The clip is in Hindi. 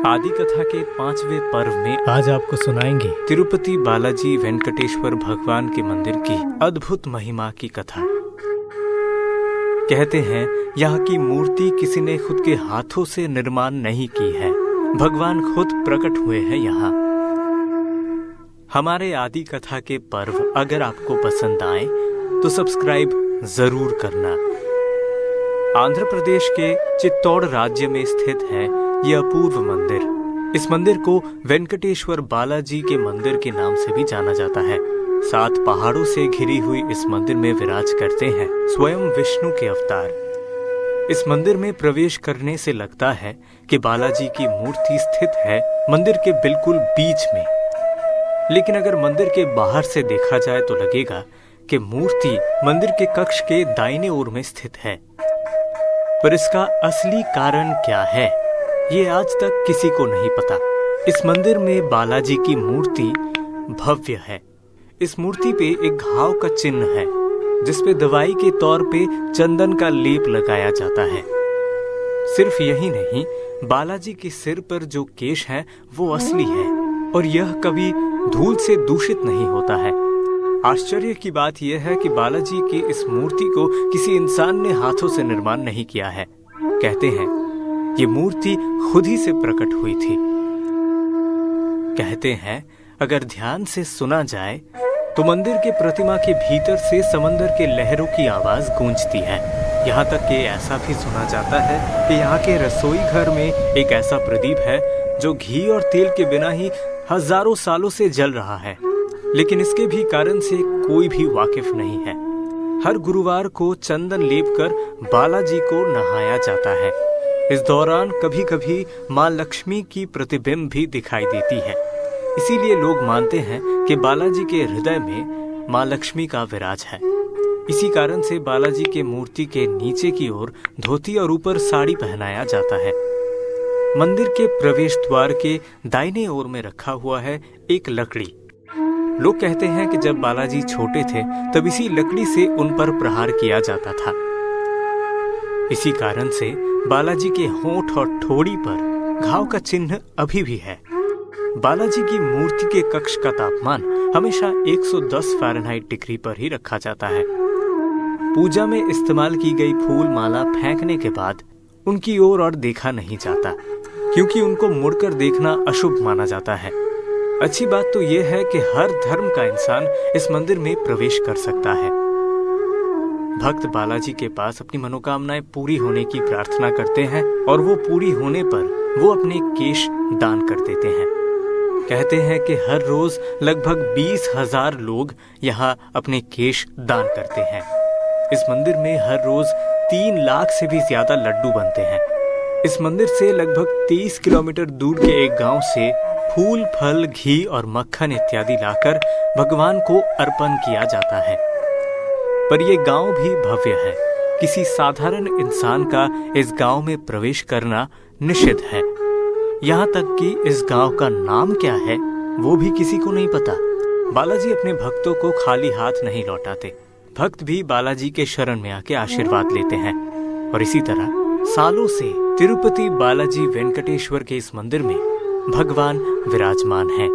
आदि कथा के 5वें पर्व में आज आपको सुनाएंगे तिरुपति बालाजी वेंकटेश्वर भगवान के मंदिर की अद्भुत महिमा की कथा। कहते हैं यहाँ की मूर्ति किसी ने खुद के हाथों से निर्माण नहीं की है, भगवान खुद प्रकट हुए हैं यहाँ। हमारे आदि कथा के पर्व अगर आपको पसंद आए तो सब्सक्राइब जरूर करना। आंध्र प्रदेश के चित्तौड़ राज्य में स्थित है यह अपूर्व मंदिर। इस मंदिर को वेंकटेश्वर बालाजी के मंदिर के नाम से भी जाना जाता है। 7 पहाड़ों से घिरी हुई इस मंदिर में विराज करते हैं स्वयं विष्णु के अवतार। इस मंदिर में प्रवेश करने से लगता है कि बालाजी की मूर्ति स्थित है मंदिर के बिल्कुल बीच में, लेकिन अगर मंदिर के बाहर से देखा जाए तो लगेगा कि मूर्ति मंदिर के कक्ष के दाहिने ओर में स्थित है। पर इसका असली कारण क्या है, ये आज तक किसी को नहीं पता। इस मंदिर में बालाजी की मूर्ति भव्य है। इस मूर्ति पे एक घाव का चिन्ह है जिसपे दवाई के तौर पे चंदन का लेप लगाया जाता है। सिर्फ यही नहीं, बालाजी के सिर पर जो केश है वो असली है और यह कभी धूल से दूषित नहीं होता है। आश्चर्य की बात यह है कि बालाजी की इस मूर्ति को किसी इंसान ने हाथों से निर्माण नहीं किया है। कहते हैं ये मूर्ति खुद ही से प्रकट हुई थी। कहते हैं अगर ध्यान से सुना जाए तो मंदिर के प्रतिमा के भीतर से समंदर के लहरों की आवाज गूंजती है। यहाँ तक कि ऐसा भी सुना जाता है कि यहाँ के रसोई घर में एक ऐसा प्रदीप है जो घी और तेल के बिना ही हजारों सालों से जल रहा है, लेकिन इसके भी कारण से कोई भी वाकिफ नहीं है। हर गुरुवार को चंदन लेप कर बालाजी को नहाया जाता है। इस दौरान कभी कभी माँ लक्ष्मी की प्रतिबिंब भी दिखाई देती है। इसीलिए लोग मानते हैं कि बालाजी के हृदय में माँ लक्ष्मी का विराज है। इसी कारण से बालाजी के मूर्ति के नीचे की ओर धोती और ऊपर साड़ी पहनाया जाता है। मंदिर के प्रवेश द्वार के दाहिने ओर में रखा हुआ है एक लकड़ी। लोग कहते हैं कि जब बालाजी छोटे थे तब इसी लकड़ी से उन पर प्रहार किया जाता था। इसी कारण से बालाजी के होंठ और ठोड़ी पर घाव का चिन्ह अभी भी है। बालाजी की मूर्ति के कक्ष का तापमान हमेशा 110 फ़ारेनहाइट डिग्री पर ही रखा जाता है। पूजा में इस्तेमाल की गई फूल माला फेंकने के बाद उनकी ओर और देखा नहीं जाता, क्योंकि उनको मुड़कर देखना अशुभ माना जाता है। अच्छी बात तो यह है कि हर धर्म का इंसान इस मंदिर में प्रवेश कर सकता है। भक्त बालाजी के पास अपनी मनोकामनाएं पूरी होने की प्रार्थना करते हैं और वो पूरी होने पर वो अपने केश दान कर देते हैं। कहते हैं कि हर रोज लगभग 20,000 लोग यहाँ अपने केश दान करते हैं। इस मंदिर में हर रोज 3 लाख से भी ज्यादा लड्डू बनते हैं। इस मंदिर से लगभग 30 किलोमीटर दूर के एक गांव से फूल, फल, घी और मक्खन इत्यादि लाकर भगवान को अर्पण किया जाता है। पर यह गांव भी भव्य है। किसी साधारण इंसान का इस गांव में प्रवेश करना निषिद्ध है। यहाँ तक कि इस गांव का नाम क्या है वो भी किसी को नहीं पता। बालाजी अपने भक्तों को खाली हाथ नहीं लौटाते। भक्त भी बालाजी के शरण में आके आशीर्वाद लेते हैं और इसी तरह सालों से तिरुपति बालाजी वेंकटेश्वर के इस मंदिर में भगवान विराजमान है।